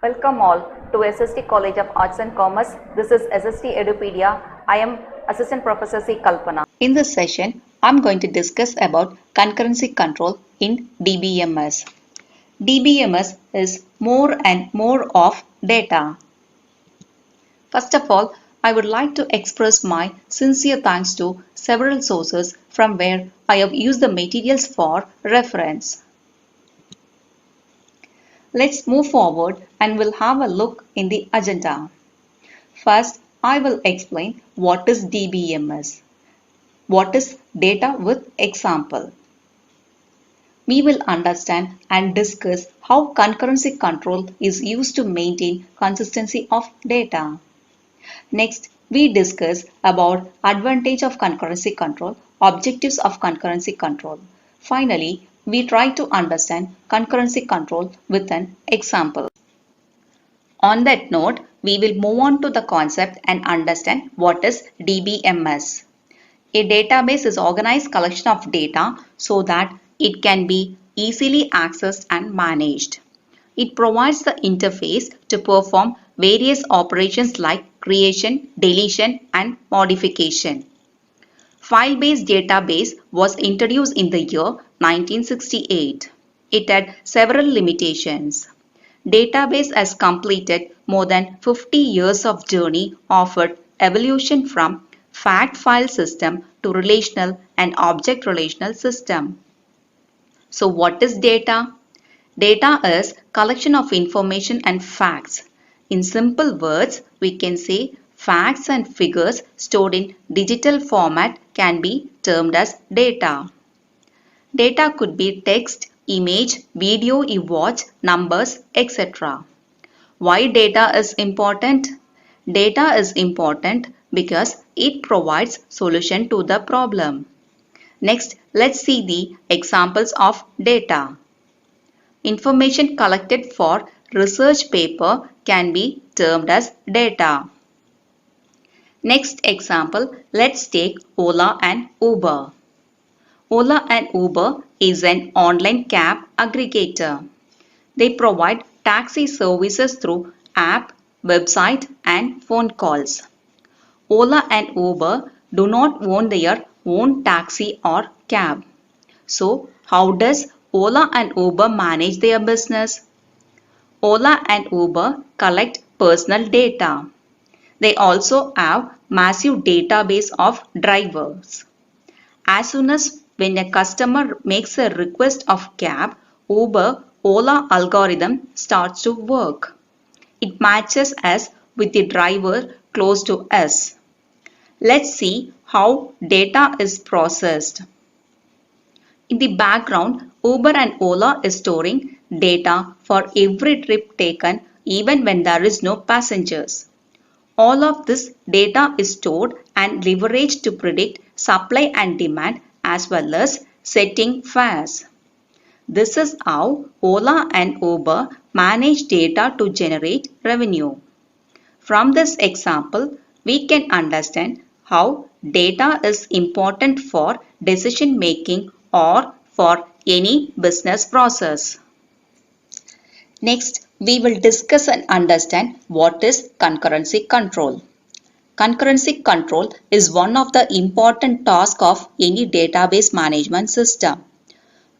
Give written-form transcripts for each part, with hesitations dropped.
Welcome all to SST College of Arts and Commerce. This is SST Edupedia. I am Assistant Professor C. Kalpana. In this session, I'm going to discuss about concurrency control in DBMS. DBMS is more and more of data. First of all, I would like to express my sincere thanks to several sources from where I have used the materials for reference. Let's move forward and we'll have a look in the agenda. First, I will explain what is DBMS. What is data with example? We will understand and discuss how concurrency control is used to maintain consistency of data. Next, we discuss about advantage of concurrency control, objectives of concurrency control. Finally, we try to understand concurrency control with an example. On that note, we will move on to the concept and understand what is DBMS. A database is an organized collection of data so that it can be easily accessed and managed. It provides the interface to perform various operations like creation, deletion, and modification. File-based database was introduced in the year 1968. It had several limitations. Database has completed more than 50 years of journey offered evolution from fact file system to relational and object relational system. So what is data? Data is collection of information and facts. In simple words, we can say facts and figures stored in digital format can be termed as data. Data could be text, image, video you watch, numbers, etc. Why data is important? Data is important because it provides solution to the problem. Next, let's see the examples of data. Information collected for research paper can be termed as data. Next example, let's take Ola and Uber. Ola and Uber is an online cab aggregator. They provide taxi services through app, website and phone calls. Ola and Uber do not own their own taxi or cab. So, how does Ola and Uber manage their business? Ola and Uber collect personal data. They also have massive database of drivers. As soon as when a customer makes a request of cab, Uber Ola algorithm starts to work. It matches us with the driver close to us. Let's see how data is processed. In the background, Uber and Ola is storing data for every trip taken even when there is no passengers. All of this data is stored and leveraged to predict supply and demand as well as setting fares. This is how Ola and Uber manage data to generate revenue. From this example, we can understand how data is important for decision making or for any business process. Next, we will discuss and understand what is concurrency control. Concurrency control is one of the important tasks of any database management system.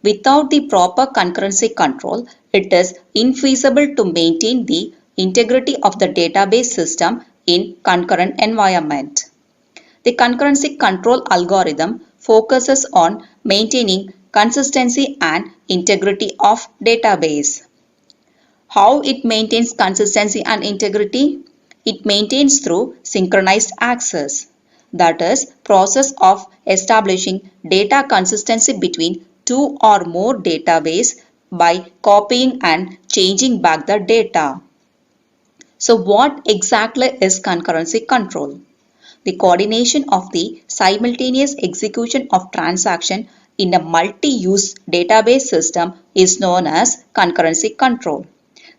Without the proper concurrency control, it is infeasible to maintain the integrity of the database system in concurrent environment. The concurrency control algorithm focuses on maintaining consistency and integrity of database. How it maintains consistency and integrity? It maintains through synchronized access. That is, process of establishing data consistency between two or more database by copying and changing back the data. So what exactly is concurrency control? The coordination of the simultaneous execution of transaction in a multi-use database system is known as concurrency control.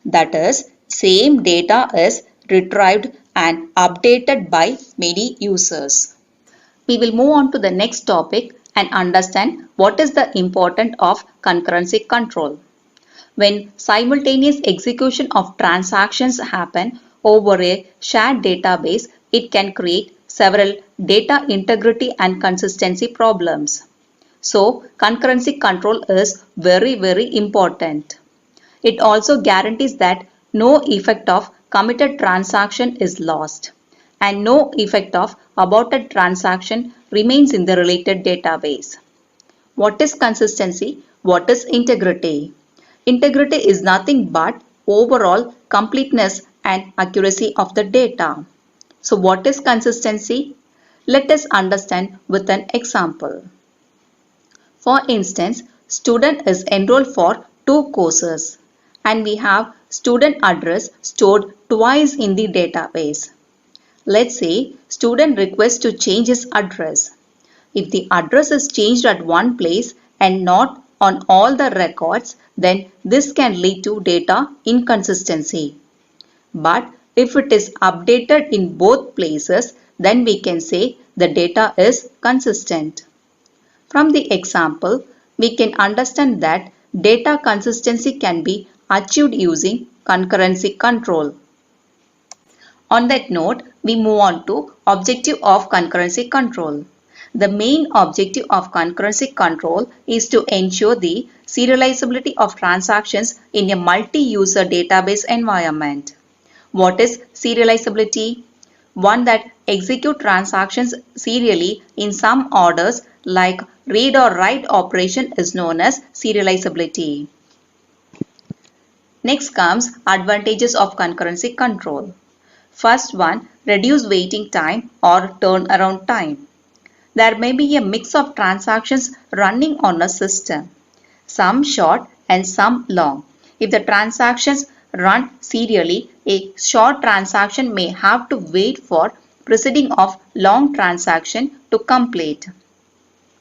That is, same data is retrieved and updated by many users. We will move on to the next topic and understand what is the importance of concurrency control. When simultaneous execution of transactions happen over a shared database, it can create several data integrity and consistency problems. So, concurrency control is very important. It also guarantees that no effect of committed transaction is lost and no effect of aborted transaction remains in the related database. What is consistency? What is integrity? Integrity is nothing but overall completeness and accuracy of the data. So what is consistency? Let us understand with an example. For instance, student is enrolled for two courses and we have student address stored twice in the database. Let's say student requests to change his address. If the address is changed at one place and not on all the records, then this can lead to data inconsistency. But if it is updated in both places, then we can say the data is consistent. From the example, we can understand that data consistency can be achieved using concurrency control. On that note, we move on to objective of concurrency control. The main objective of concurrency control is to ensure the serializability of transactions in a multi-user database environment. What is serializability? One that execute transactions serially in some orders like read or write operation is known as serializability. Next comes advantages of concurrency control. First one, reduce waiting time or turnaround time. There may be a mix of transactions running on a system, some short and some long. If the transactions run serially, a short transaction may have to wait for preceding of long transaction to complete,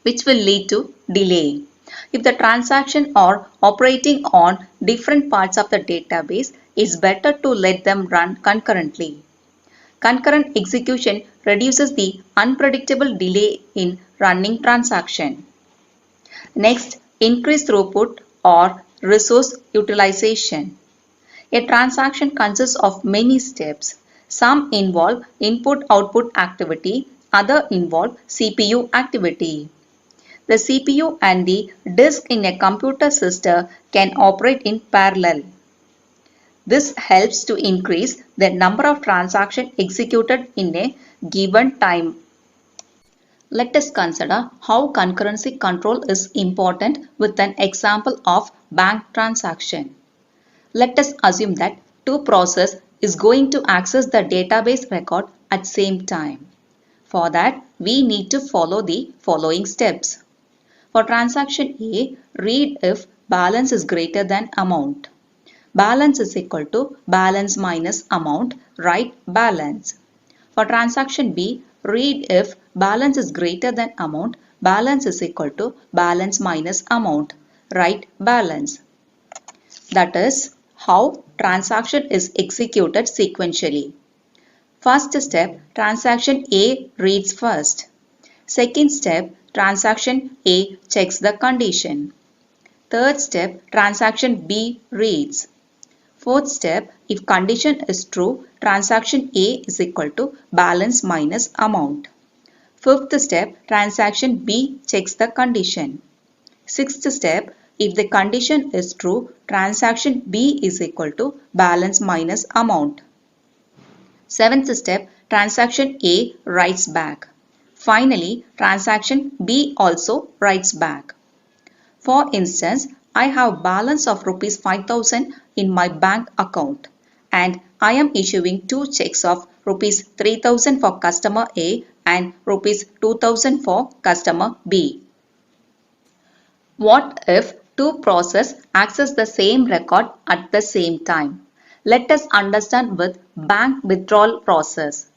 which will lead to delay. If the transaction are operating on different parts of the database, it's better to let them run concurrently. Concurrent execution reduces the unpredictable delay in running transaction. Next, increase throughput or resource utilization. A transaction consists of many steps. Some involve input-output activity, other involve CPU activity. The CPU and the disk in a computer system can operate in parallel. This helps to increase the number of transactions executed in a given time. Let us consider how concurrency control is important with an example of bank transaction. Let us assume that two processes is going to access the database record at same time. For that, we need to follow the following steps. For transaction A, read if balance is greater than amount. Balance is equal to balance minus amount, write balance. For transaction B, read if balance is greater than amount, balance is equal to balance minus amount, write balance. That is how transaction is executed sequentially. First step, transaction A reads first. Second step, transaction A checks the condition. Third step, transaction B reads. Fourth step, if condition is true, transaction A is equal to balance minus amount. Fifth step, transaction B checks the condition. Sixth step, if the condition is true, transaction B is equal to balance minus amount. Seventh step, transaction A writes back. Finally, transaction B also writes back. For instance, I have balance of rupees 5,000 in my bank account and I am issuing two checks of rupees 3,000 for customer A and rupees 2,000 for customer B. What if two processes access the same record at the same time? Let us understand with bank withdrawal process.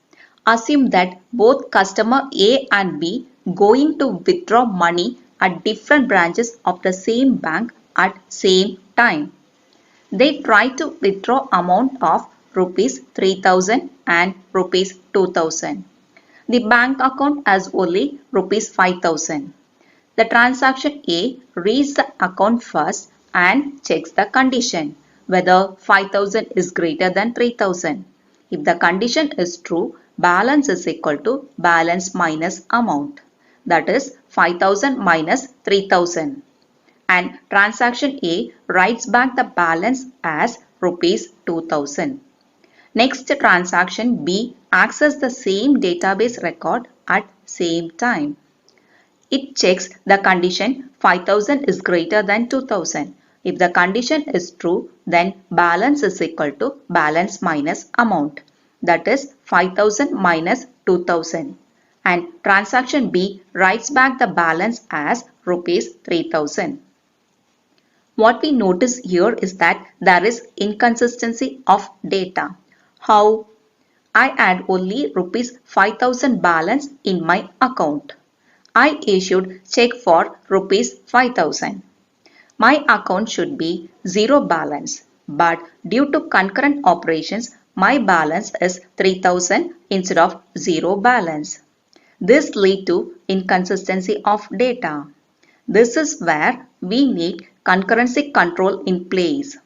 Assume that both customer A and B going to withdraw money at different branches of the same bank at same time. They try to withdraw amount of rupees 3,000 and rupees 2,000. The bank account has only rupees 5,000. The transaction A reads the account first and checks the condition whether 5000 is greater than 3000. If the condition is true, balance is equal to balance minus amount, that is 5000 minus 3000. And transaction A writes back the balance as rupees 2000. Next transaction B accesses the same database record at same time. It checks the condition 5000 is greater than 2000. If the condition is true, then balance is equal to balance minus amount, that is 5000 minus 2000. And transaction B writes back the balance as rupees 3000. What we notice here is that there is inconsistency of data. How? I had only rupees 5000 balance in my account. I issued check for rupees 5000. My account should be zero balance, but due to concurrent operations, my balance is 3000 instead of zero balance. This leads to inconsistency of data. This is where we need concurrency control in place.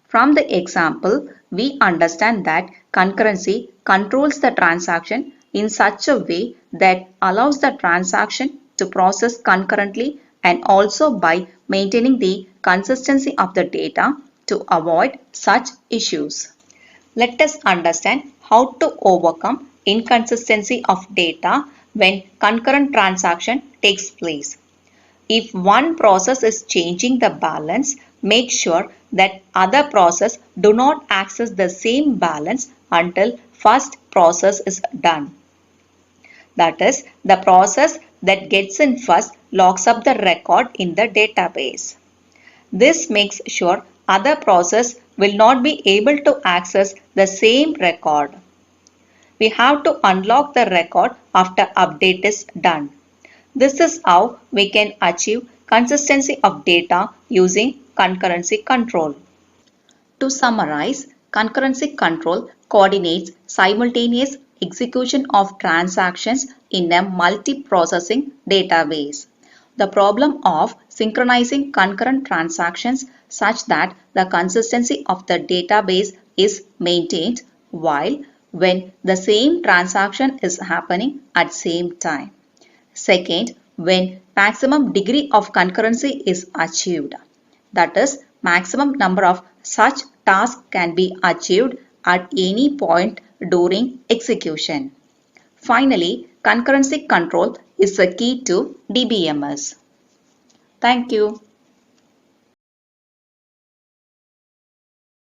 From the example, we understand that concurrency controls the transaction in such a way that allows the transaction to process concurrently and also by maintaining the consistency of the data to avoid such issues. Let us understand how to overcome inconsistency of data when concurrent transaction takes place. If one process is changing the balance, make sure that other process do not access the same balance until first process is done. That is, the process that gets in first locks up the record in the database. This makes sure other process will not be able to access the same record. We have to unlock the record after update is done. This is how we can achieve consistency of data using concurrency control. To summarize, concurrency control coordinates simultaneous execution of transactions in a multi-processing database. The problem of synchronizing concurrent transactions such that the consistency of the database is maintained while when the same transaction is happening at same time. Second, when maximum degree of concurrency is achieved. That is, maximum number of such tasks can be achieved at any point during execution. Finally, concurrency control is the key to DBMS. Thank you.